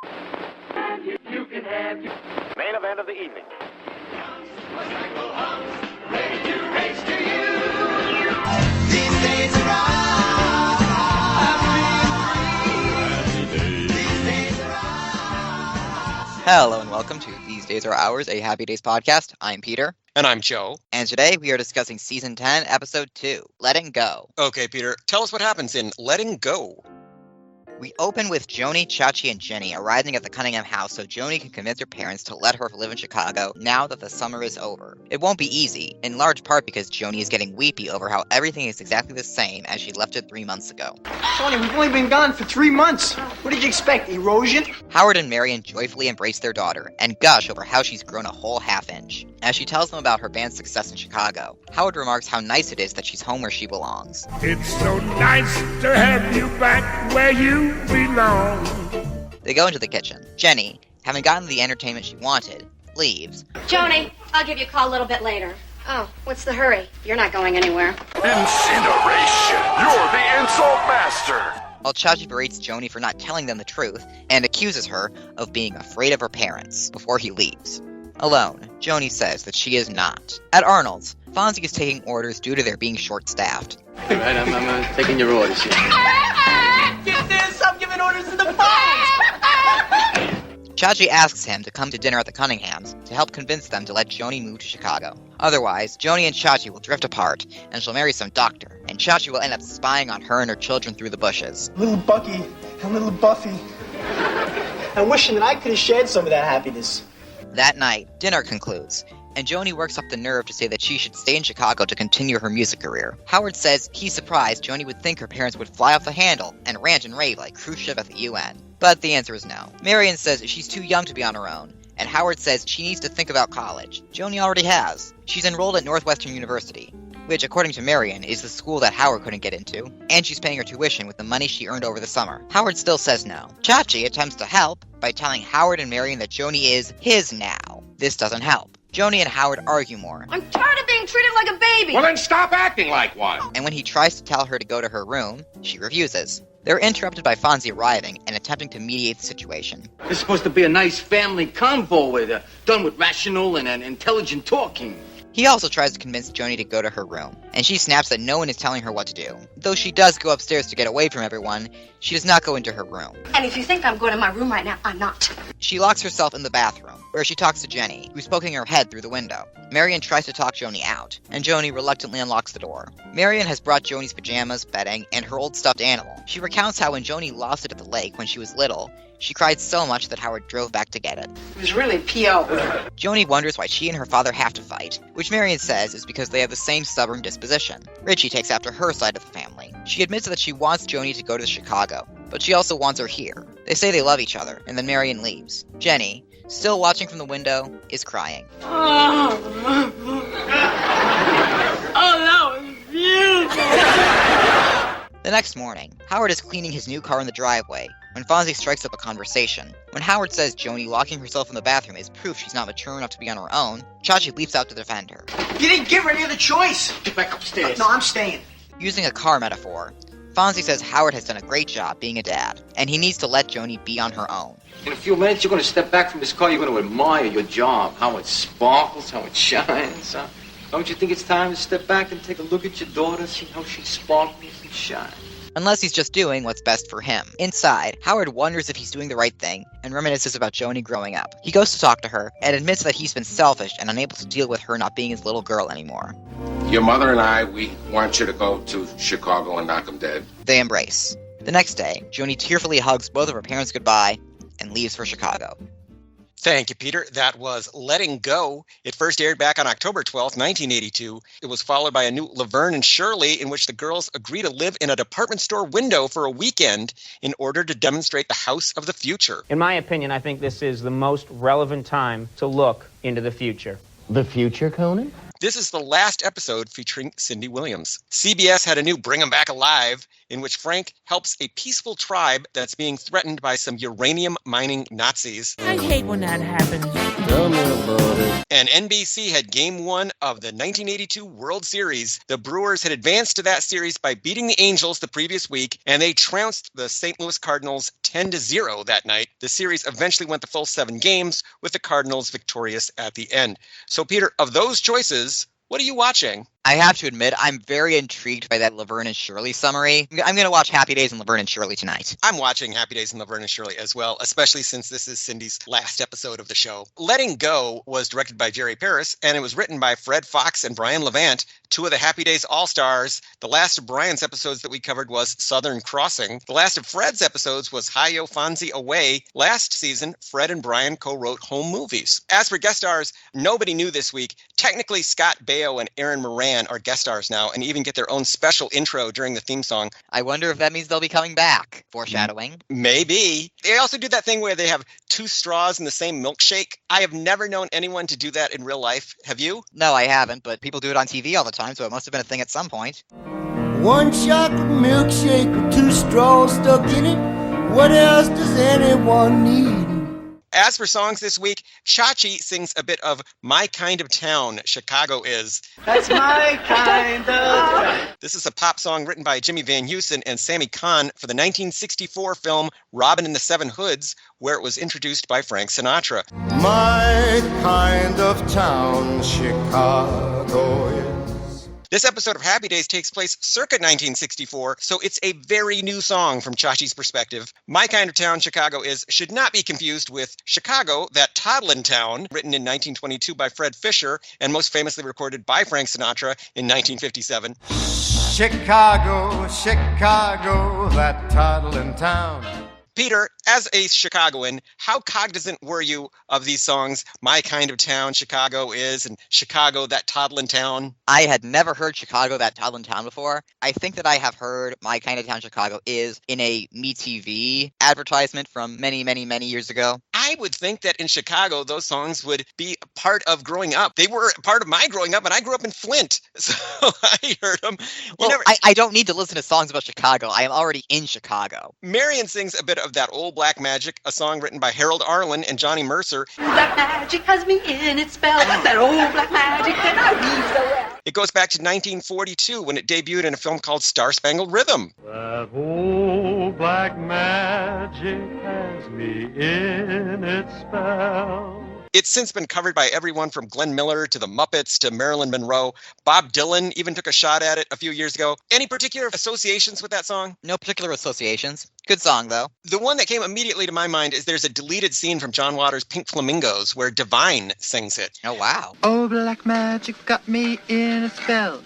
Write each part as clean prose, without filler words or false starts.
Main event of the evening. Hello and welcome to These Days Are Ours, a Happy Days podcast. I'm Peter. And I'm Joe. And today we are discussing Season 10, Episode 2, Letting Go. Okay, Peter, tell us what happens in Letting Go. We open with Joanie, Chachi, and Jenny arriving at the Cunningham house so Joanie can convince her parents to let her live in Chicago now that the summer is over. It won't be easy, in large part because Joanie is getting weepy over how everything is exactly the same as she left it 3 months ago. Joanie, we've only been gone for 3 months. What did you expect, erosion? Howard and Marion joyfully embrace their daughter and gush over how she's grown a whole half-inch. As she tells them about her band's success in Chicago, Howard remarks how nice it is that she's home where she belongs. It's so nice to have you back where you belong. They go into the kitchen. Jenny, having gotten the entertainment she wanted, leaves. Joanie, I'll give you a call a little bit later. Oh, what's the hurry? You're not going anywhere. Incineration! You're the insult master! While Chachi berates Joanie for not telling them the truth and accuses her of being afraid of her parents before he leaves. Alone, Joanie says that she is not. At Arnold's, Fonzie is taking orders due to their being short-staffed. All right, I'm taking your orders here. Get this! I'm giving orders to the boss! Chachi asks him to come to dinner at the Cunninghams to help convince them to let Joanie move to Chicago. Otherwise, Joanie and Chachi will drift apart, and she'll marry some doctor, and Chachi will end up spying on her and her children through the bushes. Little Bucky and little Buffy. I'm wishing that I could have shared some of that happiness. That night, dinner concludes, and Joanie works up the nerve to say that she should stay in Chicago to continue her music career. Howard says he's surprised Joanie would think her parents would fly off the handle and rant and rave like Khrushchev at the UN. But the answer is no. Marion says she's too young to be on her own, and Howard says she needs to think about college. Joanie already has. She's enrolled at Northwestern University, which, according to Marion, is the school that Howard couldn't get into, and she's paying her tuition with the money she earned over the summer. Howard still says no. Chachi attempts to help by telling Howard and Marion that Joanie is his now. This doesn't help. Joanie and Howard argue more. I'm tired of being treated like a baby. Well, then stop acting like one! And when he tries to tell her to go to her room, she refuses. They're interrupted by Fonzie arriving and attempting to mediate the situation. This is supposed to be a nice family convo done with rational and intelligent talking. He also tries to convince Joanie to go to her room, and she snaps that no one is telling her what to do. Though she does go upstairs to get away from everyone, she does not go into her room. And if you think I'm going to my room right now, I'm not. She locks herself in the bathroom, where she talks to Jenny, who's poking her head through the window. Marion tries to talk Joanie out, and Joanie reluctantly unlocks the door. Marion has brought Joanie's pajamas, bedding, and her old stuffed animal. She recounts how when Joanie lost it at the lake when she was little, she cried so much that Howard drove back to get it. It was really P.O. Joanie wonders why she and her father have to fight, which Marion says is because they have the same stubborn disposition. Richie takes after her side of the family. She admits that she wants Joanie to go to Chicago, but she also wants her here. They say they love each other, and then Marion leaves. Jenny, still watching from the window, is crying. Oh, that was beautiful! The next morning, Howard is cleaning his new car in the driveway when Fonzie strikes up a conversation. When Howard says Joanie locking herself in the bathroom is proof she's not mature enough to be on her own, Chachi leaps out to defend her. You didn't give her any other choice. Get back upstairs. No, I'm staying. Using a car metaphor, Fonzie says Howard has done a great job being a dad, and he needs to let Joanie be on her own. In a few minutes, you're going to step back from this car. You're going to admire your job, how it sparkles, how it shines. Don't you think it's time to step back and take a look at your daughter, see how she sparkles and shines? Unless he's just doing what's best for him. Inside, Howard wonders if he's doing the right thing and reminisces about Joanie growing up. He goes to talk to her and admits that he's been selfish and unable to deal with her not being his little girl anymore. Your mother and I, we want you to go to Chicago and knock 'em dead. They embrace. The next day, Joanie tearfully hugs both of her parents goodbye and leaves for Chicago. Thank you, Peter. That was Letting Go. It first aired back on October 12th, 1982. It was followed by a new Laverne and Shirley, in which the girls agree to live in a department store window for a weekend in order to demonstrate the house of the future. In my opinion, I think this is the most relevant time to look into the future. The future, Conan? This is the last episode featuring Cindy Williams. CBS had a new Bring 'em Back Alive in which Frank helps a peaceful tribe that's being threatened by some uranium mining Nazis. I hate when that happens. Tell me about it. And NBC had Game 1 of the 1982 World Series. The Brewers had advanced to that series by beating the Angels the previous week, and they trounced the St. Louis Cardinals 10-0 that night. The series eventually went the full 7 games, with the Cardinals victorious at the end. So, Peter, of those choices, what are you watching? I have to admit, I'm very intrigued by that Laverne and Shirley summary. I'm going to watch Happy Days and Laverne and Shirley tonight. I'm watching Happy Days and Laverne and Shirley as well, especially since this is Cindy's last episode of the show. Letting Go was directed by Jerry Paris, and it was written by Fred Fox and Brian Levant, 2 of the Happy Days All-Stars. The last of Brian's episodes that we covered was Southern Crossing. The last of Fred's episodes was Hi-Yo Fonzie Away. Last season, Fred and Brian co-wrote Home Movies. As for guest stars, nobody knew this week. Technically, Scott Baio and Aaron Moran are guest stars now and even get their own special intro during the theme song. I wonder if that means they'll be coming back. Foreshadowing. Maybe. They also do that thing where they have 2 straws in the same milkshake. I have never known anyone to do that in real life. Have you? No, I haven't, but people do it on TV all the time, so it must have been a thing at some point. 1 chocolate milkshake with 2 straws stuck in it. What else does anyone need? As for songs this week, Chachi sings a bit of My Kind of Town, Chicago Is. That's my kind of town. This is a pop song written by Jimmy Van Heusen and Sammy Kahn for the 1964 film Robin and the Seven Hoods, where it was introduced by Frank Sinatra. My kind of town, Chicago is. This episode of Happy Days takes place circa 1964, so it's a very new song from Chachi's perspective. My Kind of Town, Chicago Is should not be confused with Chicago, That Toddlin' Town, written in 1922 by Fred Fisher and most famously recorded by Frank Sinatra in 1957. Chicago, Chicago, that toddling town. Peter, as a Chicagoan, how cognizant were you of these songs, My Kind of Town, Chicago Is, and Chicago, That Toddlin' Town? I had never heard Chicago, That Toddlin' Town before. I think that I have heard My Kind of Town, Chicago Is in a MeTV advertisement from many, many, many years ago. I would think that in Chicago, those songs would be a part of growing up. They were a part of my growing up, and I grew up in Flint, so I heard them. Well, I don't need to listen to songs about Chicago. I am already in Chicago. Marion sings a bit of That Old Black Magic, a song written by Harold Arlen and Johnny Mercer. Black magic has me in its spell. That old black magic that I weave so well. It goes back to 1942 when it debuted in a film called Star Spangled Rhythm. That old black magic has me in its spell. It's since been covered by everyone from Glenn Miller to the Muppets to Marilyn Monroe. Bob Dylan even took a shot at it a few years ago. Any particular associations with that song? No particular associations. Good song, though. The one that came immediately to my mind is there's a deleted scene from John Waters' Pink Flamingos where Divine sings it. Oh, wow. Oh, black magic got me in a spell.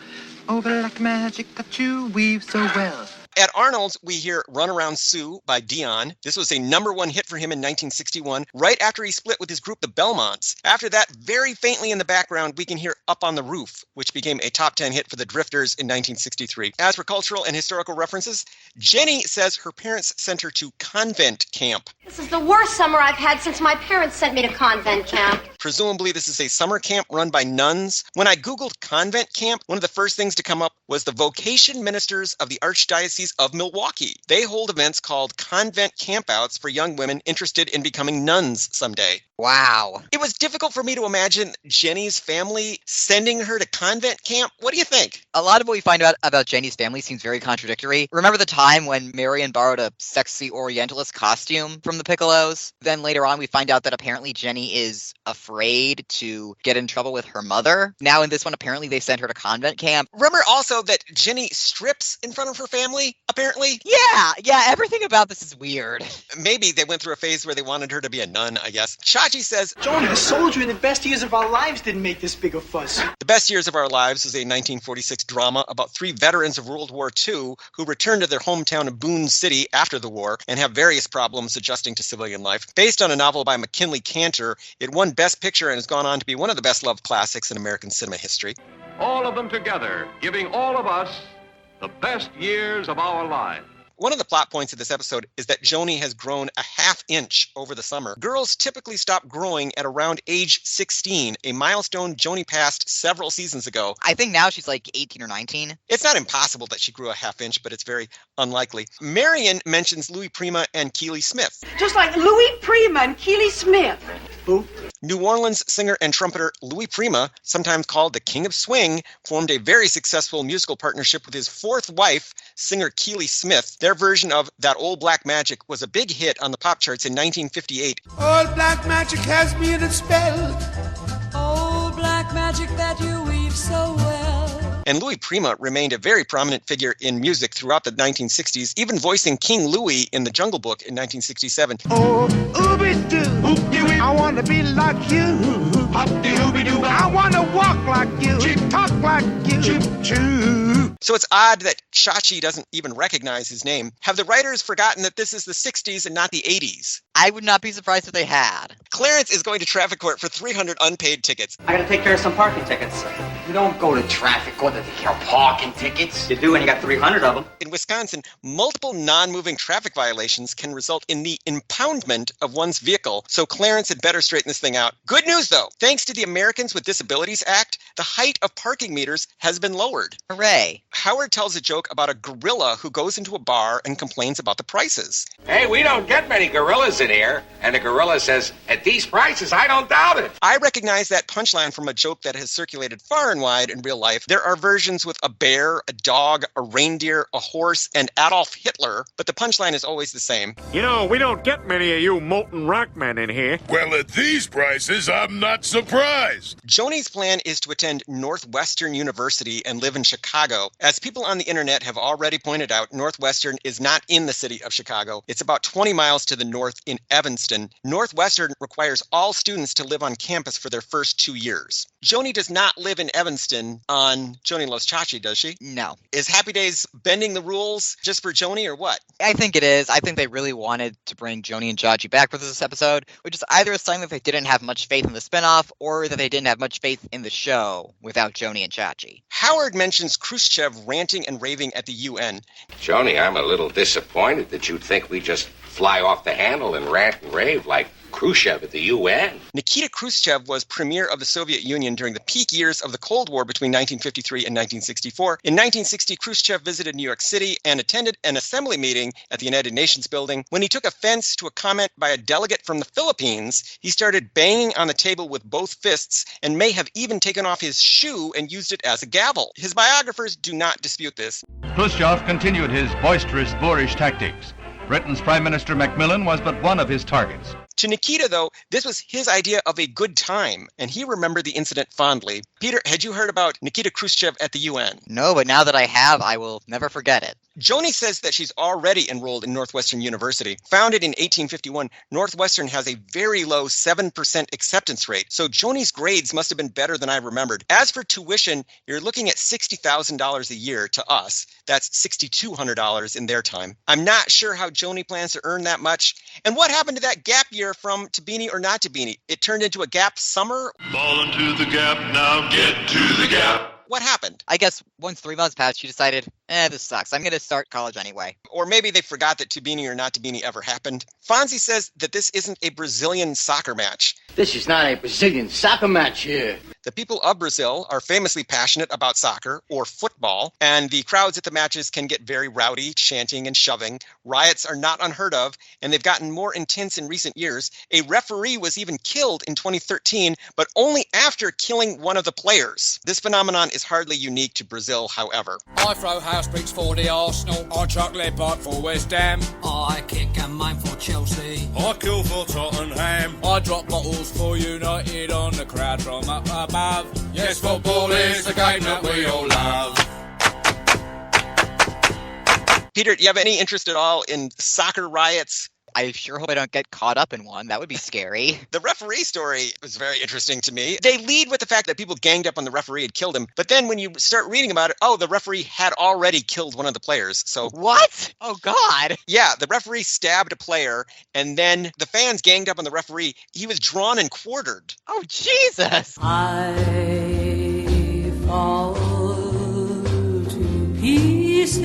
Oh, black magic that you weave so well. At Arnold's, we hear Run Around Sue by Dion. This was a #1 hit for him in 1961, right after he split with his group, the Belmonts. After that, very faintly in the background, we can hear Up on the Roof, which became a top 10 hit for the Drifters in 1963. As for cultural and historical references, Jenny says her parents sent her to convent camp. This is the worst summer I've had since my parents sent me to convent camp. Presumably, this is a summer camp run by nuns. When I Googled convent camp, one of the first things to come up was the vocation ministers of the Archdiocese of Milwaukee. They hold events called convent campouts for young women interested in becoming nuns someday. Wow. It was difficult for me to imagine Jenny's family sending her to convent camp. What do you think? A lot of what we find out about Jenny's family seems very contradictory. Remember the time when Marion borrowed a sexy Orientalist costume from the Piccolos? Then later on we find out that apparently Jenny is afraid to get in trouble with her mother. Now in this one, apparently they sent her to convent camp. Remember also that Jenny strips in front of her family, apparently? Yeah, everything about this is weird. Maybe they went through a phase where they wanted her to be a nun, I guess. Chachi says, Joanie, the soldier in the best years of our lives didn't make this big a fuss. The Best Years of Our Lives is a 1946 drama about 3 veterans of World War II who returned to their hometown of Boone City after the war and have various problems adjusting to civilian life. Based on a novel by McKinley Cantor, it won Best Picture and has gone on to be one of the best-loved classics in American cinema history. All of them together, giving all of us the best years of our lives. One of the plot points of this episode is that Joanie has grown a ½ inch over the summer. Girls typically stop growing at around age 16, a milestone Joanie passed several seasons ago. I think now she's like 18 or 19. It's not impossible that she grew a ½ inch, but it's very unlikely. Marion mentions Louis Prima and Keely Smith. Just like Louis Prima and Keely Smith. Who? New Orleans singer and trumpeter Louis Prima, sometimes called the King of Swing, formed a very successful musical partnership with his fourth wife, singer Keely Smith. Their version of That Old Black Magic was a big hit on the pop charts in 1958. Old black magic has me in its spell. Old black magic that you weave so well. And Louis Prima remained a very prominent figure in music throughout the 1960s, even voicing King Louis in The Jungle Book in 1967. Oh, ooby-doo, I want to be like you. Hop-de-ooby-doo, I want to walk like you. Talk like you. Choo-choo. So it's odd that Chachi doesn't even recognize his name. Have the writers forgotten that this is the 60s and not the 80s? I would not be surprised if they had. Clarence is going to traffic court for 300 unpaid tickets. I gotta take care of some parking tickets. You don't go to traffic court to take care of parking tickets. You do when you got 300 of them. In Wisconsin, multiple non-moving traffic violations can result in the impoundment of one's vehicle, so Clarence had better straighten this thing out. Good news, though. Thanks to the Americans with Disabilities Act, the height of parking meters has been lowered. Hooray. Howard tells a joke about a gorilla who goes into a bar and complains about the prices. Hey, we don't get many gorillas in here. And the gorilla says, at these prices, I don't doubt it. I recognize that punchline from a joke that has circulated far and wide in real life. There are versions with a bear, a dog, a reindeer, a horse, and Adolf Hitler, but the punchline is always the same. You know, we don't get many of you molten rock men in here. Well, at these prices, I'm not surprised. Joanie's plan is to attend Northwestern University and live in Chicago. As people on the internet have already pointed out, Northwestern is not in the city of Chicago. It's about 20 miles to the north in Evanston. Northwestern requires all students to live on campus for their first 2 years. Joanie does not live in Evanston on Joanie Loves Chachi, does she? No. Is Happy Days bending the rules just for Joanie or what? I think it is. I think they really wanted to bring Joanie and Chachi back for this episode, which is either a sign that they didn't have much faith in the spinoff or that they didn't have much faith in the show without Joanie and Chachi. Howard mentions Khrushchev ranting and raving at the UN. Joanie, I'm a little disappointed that you'd think we just fly off the handle and rant and rave like Khrushchev at the UN. Nikita Khrushchev was premier of the Soviet Union during the peak years of the Cold War between 1953 and 1964. In 1960, Khrushchev visited New York City and attended an assembly meeting at the United Nations building. When he took offense to a comment by a delegate from the Philippines, he started banging on the table with both fists and may have even taken off his shoe and used it as a gavel. His biographers do not dispute this. Khrushchev continued his boisterous, boorish tactics. Britain's Prime Minister Macmillan was but one of his targets. To Nikita, though, this was his idea of a good time, and he remembered the incident fondly. Peter, had you heard about Nikita Khrushchev at the UN? No, but now that I have, I will never forget it. Joanie says that she's already enrolled in Northwestern University. Founded in 1851, Northwestern has a very low 7% acceptance rate, so Joanie's grades must have been better than I remembered. As for tuition, you're looking at $60,000 a year to us. That's $6,200 in their time. I'm not sure how Joanie plans to earn that much. And what happened to that gap year from To Beanie or Not to Beanie? It turned into a gap summer? Fall into the gap now, get to the gap. What happened? I guess once 3 months passed, she decided, this sucks. I'm going to start college anyway. Or maybe they forgot that To Beanie or Not to Beanie ever happened. Fonzie says that this isn't a Brazilian soccer match. This is not a Brazilian soccer match here. The people of Brazil are famously passionate about soccer or football, and the crowds at the matches can get very rowdy, chanting and shoving. Riots are not unheard of, and they've gotten more intense in recent years. A referee was even killed in 2013, but only after killing one of the players. This phenomenon is hardly unique to Brazil, however. I throw house bricks for the Arsenal. I chuck lead pipe for West Ham. I kick and mine for Chelsea. I kill for Tottenham. I drop bottles for United on the crowd from up above. Yes, football is the game that we all love. Peter, do you have any interest at all in soccer riots? I sure hope I don't get caught up in one. That would be scary. The referee story was very interesting to me. They lead with the fact that people ganged up on the referee and killed him. But then when you start reading about it, the referee had already killed one of the players. So what? Oh, God. Yeah, the referee stabbed a player, and then the fans ganged up on the referee. He was drawn and quartered. Oh, Jesus. I fall to pieces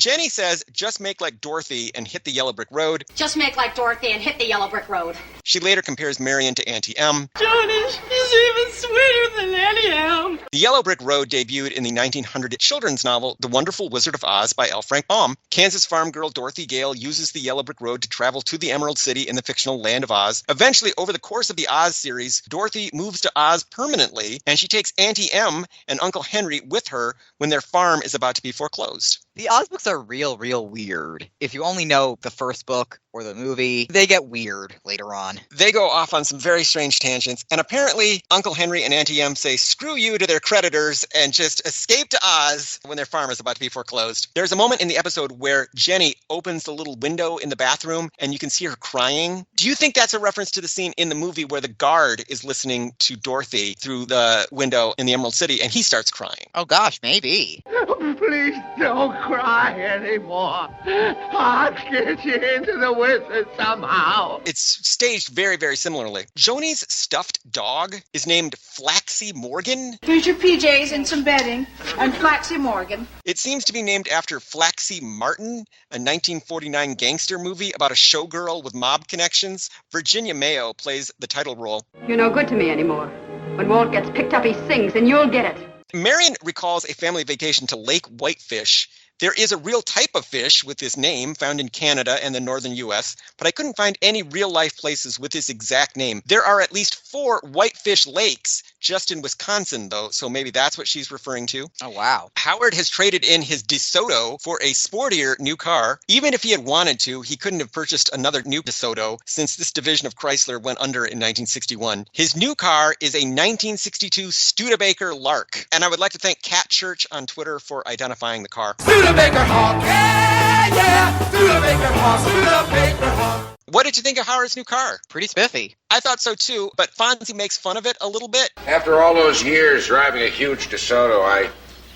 Jenny says, just make like Dorothy and hit the yellow brick road. Just make like Dorothy and hit the yellow brick road. She later compares Marion to Auntie M. Johnny is even sweeter than Annie M. The Yellow Brick Road debuted in the 1900 children's novel The Wonderful Wizard of Oz by L. Frank Baum. Kansas farm girl Dorothy Gale uses the Yellow Brick Road to travel to the Emerald City in the fictional Land of Oz. Eventually, over the course of the Oz series, Dorothy moves to Oz permanently, and she takes Auntie M and Uncle Henry with her when their farm is about to be foreclosed. The Oz books are real weird. If you only know the first book or the movie, they get weird later on. They go off on some very strange tangents, and apparently Uncle Henry and Auntie M say screw you to their creditors and just escape to Oz when their farm is about to be foreclosed. There's a moment in the episode where Jenny opens the little window in the bathroom and you can see her crying. Do you think that's a reference to the scene in the movie where the guard is listening to Dorothy through the window in the Emerald City and he starts crying? Oh gosh, maybe. Please don't cry anymore. I'll get you into the wizard somehow. It's staged very, very similarly. Joanie's stuffed dog is named Flaxy Morgan. Here's your PJs and some bedding, and Flaxy Morgan. It seems to be named after Flaxy Martin, a 1949 gangster movie about a showgirl with mob connections. Virginia Mayo plays the title role. You're no good to me anymore. When Walt gets picked up, he sings, and you'll get it. Marion recalls a family vacation to Lake Whitefish. There is a real type of fish with this name found in Canada and the northern U.S., but I couldn't find any real-life places with this exact name. There are at least 4 whitefish lakes just in Wisconsin, though, so maybe that's what she's referring to. Oh, wow. Howard has traded in his DeSoto for a sportier new car. Even if he had wanted to, he couldn't have purchased another new DeSoto since this division of Chrysler went under in 1961. His new car is a 1962 Studebaker Lark, and I would like to thank Cat Church on Twitter for identifying the car. Studebaker Hawk, yeah, Studebaker Hawk, Studebaker Hawk. What did you think of Howard's new car? Pretty spiffy. I thought so too, but Fonzie makes fun of it a little bit. After all those years driving a huge DeSoto,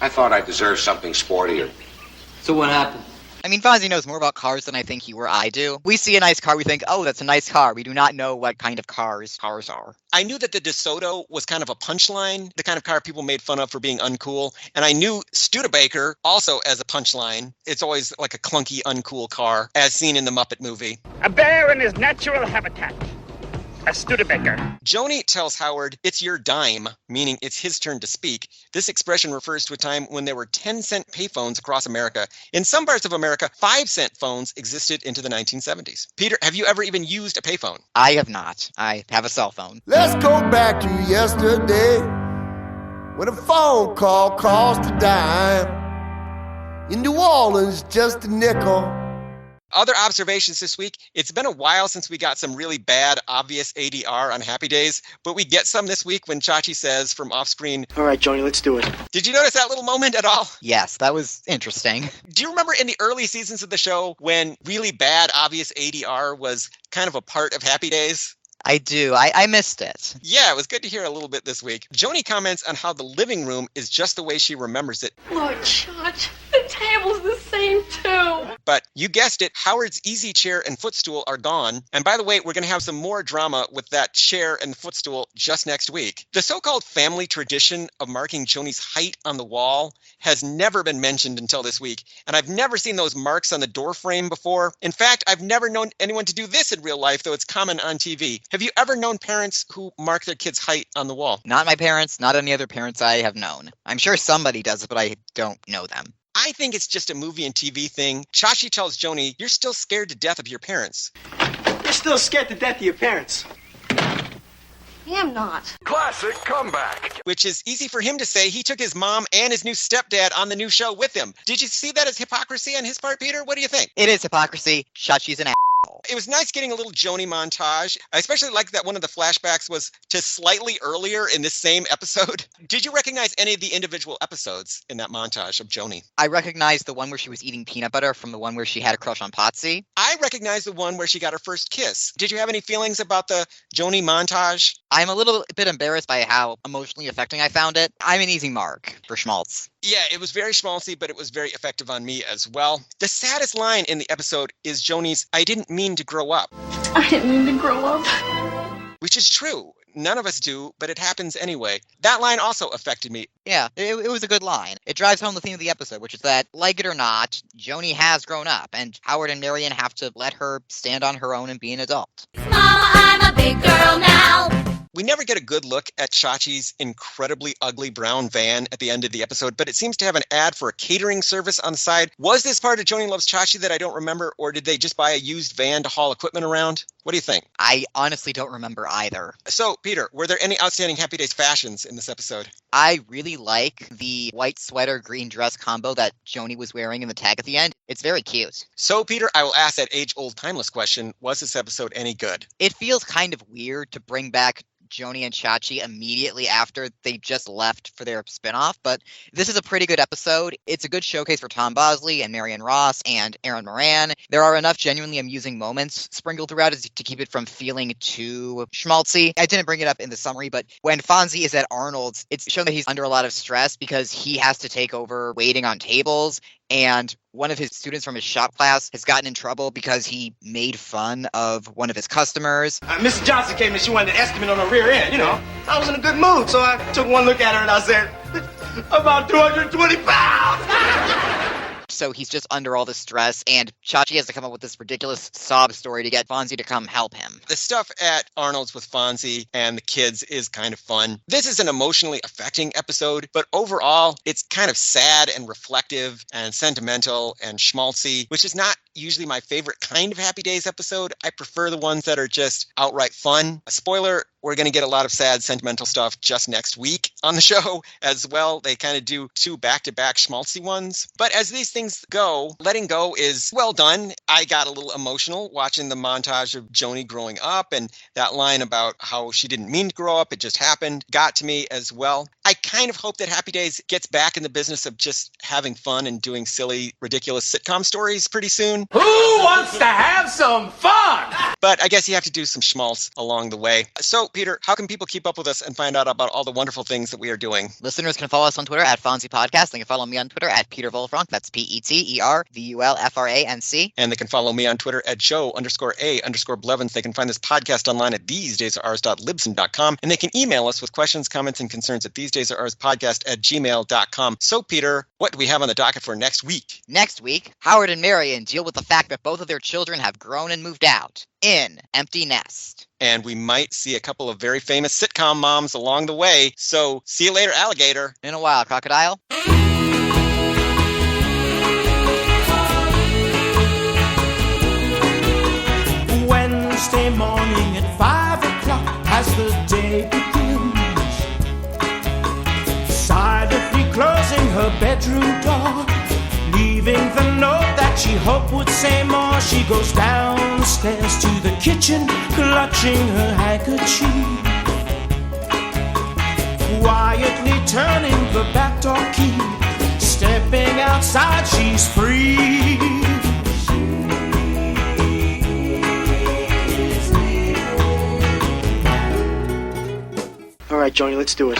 I thought I deserved something sportier. So what happened? I mean, Fonzie knows more about cars than I think you or I do. We see a nice car, we think, oh, that's a nice car. We do not know what kind of cars are. I knew that the DeSoto was kind of a punchline, the kind of car people made fun of for being uncool. And I knew Studebaker also as a punchline. It's always like a clunky, uncool car, as seen in the Muppet movie. A bear in his natural habitat. A Studebaker. Joanie tells Howard, it's your dime, meaning it's his turn to speak. This expression refers to a time when there were 10-cent payphones across America. In some parts of America, 5-cent phones existed into the 1970s. Peter, have you ever even used a payphone? I have not. I have a cell phone. Let's go back to yesterday when a phone call cost a dime. In New Orleans, just a nickel. Other observations this week, it's been a while since we got some really bad, obvious ADR on Happy Days, but we get some this week when Chachi says from off-screen, all right, Joanie, let's do it. Did you notice that little moment at all? Yes, that was interesting. Do you remember in the early seasons of the show when really bad, obvious ADR was kind of a part of Happy Days? I do. I missed it. Yeah, it was good to hear a little bit this week. Joanie comments on how the living room is just the way she remembers it. Lord, Chachi, the table's the same too. But you guessed it, Howard's easy chair and footstool are gone. And by the way, we're going to have some more drama with that chair and footstool just next week. The so-called family tradition of marking Joanie's height on the wall has never been mentioned until this week. And I've never seen those marks on the door frame before. In fact, I've never known anyone to do this in real life, though it's common on TV. Have you ever known parents who mark their kids' height on the wall? Not my parents, not any other parents I have known. I'm sure somebody does it, but I don't know them. I think it's just a movie and TV thing. Chachi tells Joanie, you're still scared to death of your parents. You're still scared to death of your parents. I am not. Classic comeback. Which is easy for him to say. He took his mom and his new stepdad on the new show with him. Did you see that as hypocrisy on his part, Peter? What do you think? It is hypocrisy. Chachi's an It was nice getting a little Joanie montage. I especially liked that one of the flashbacks was to slightly earlier in this same episode. Did you recognize any of the individual episodes in that montage of Joanie? I recognized the one where she was eating peanut butter from the one where she had a crush on Potsy. I recognized the one where she got her first kiss. Did you have any feelings about the Joanie montage? I'm a little bit embarrassed by how emotionally affecting I found it. I'm an easy mark for schmaltz. Yeah, it was very schmaltzy, but it was very effective on me as well. The saddest line in the episode is Joanie's, I didn't mean to grow up. I didn't mean to grow up. Which is true. none of us do, but it happens anyway. That line also affected me. Yeah, it was a good line. It drives home the theme of the episode, which is that, like it or not, Joanie has grown up, and Howard and Marion have to let her stand on her own and be an adult. Mama, I'm a big girl now. We never get a good look at Chachi's incredibly ugly brown van at the end of the episode, but it seems to have an ad for a catering service on the side. Was this part of Joanie Loves Chachi that I don't remember, or did they just buy a used van to haul equipment around? What do you think? I honestly don't remember either. So, Peter, were there any outstanding Happy Days fashions in this episode? I really like the white sweater, green dress combo that Joanie was wearing in the tag at the end. It's very cute. So, Peter, I will ask that age-old timeless question. Was this episode any good? It feels kind of weird to bring back Joanie and Chachi immediately after they just left for their spinoff, but this is a pretty good episode. It's a good showcase for Tom Bosley and Marion Ross and Aaron Moran. There are enough genuinely amusing moments sprinkled throughout to keep it from feeling too schmaltzy. I didn't bring it up in the summary, but when Fonzie is at Arnold's, it's shown that he's under a lot of stress because he has to take over waiting on tables, and one of his students from his shop class has gotten in trouble because he made fun of one of his customers. Mrs. Johnson came and she wanted an estimate on her rear end, I was in a good mood, so I took one look at her and I said, about 220 pounds! So he's just under all this stress, and Chachi has to come up with this ridiculous sob story to get Fonzie to come help him. The stuff at Arnold's with Fonzie and the kids is kind of fun. This is an emotionally affecting episode, but overall, it's kind of sad and reflective and sentimental and schmaltzy, which is not usually my favorite kind of Happy Days episode. I prefer the ones that are just outright fun. A spoiler, we're going to get a lot of sad, sentimental stuff just next week on the show as well. They kind of do 2 back-to-back schmaltzy ones. But as these things go, Letting Go is well done. I got a little emotional watching the montage of Joanie growing up, and that line about how she didn't mean to grow up, it just happened, got to me as well. I kind of hope that Happy Days gets back in the business of just having fun and doing silly, ridiculous sitcom stories pretty soon. Who wants to have some fun? But I guess you have to do some schmaltz along the way. So, Peter, how can people keep up with us and find out about all the wonderful things that we are doing? Listeners can follow us on Twitter at Fonzie Podcast. They can follow me on Twitter at Peter Volfranc. That's PeterVulfranc. And they can follow me on Twitter at Joe_A_Blevins. They can find this podcast online at thesedaysarers.libsyn.com. And they can email us with questions, comments, and concerns at thesedaysarerspodcast@gmail.com. So, Peter, what do we have on the docket for next week? Next week, Howard and Marion deal with the fact that both of their children have grown and moved out in Empty Nest. And we might see a couple of very famous sitcom moms along the way. So, see you later, alligator. In a while, crocodile. Wednesday morning at 5 o'clock as the day begins, silently closing her bedroom door, leaving the note that she hoped would say more. She goes downstairs to the kitchen, clutching her handkerchief, quietly turning the back door key. Stepping outside, she's free. All right, Joanie, let's do it.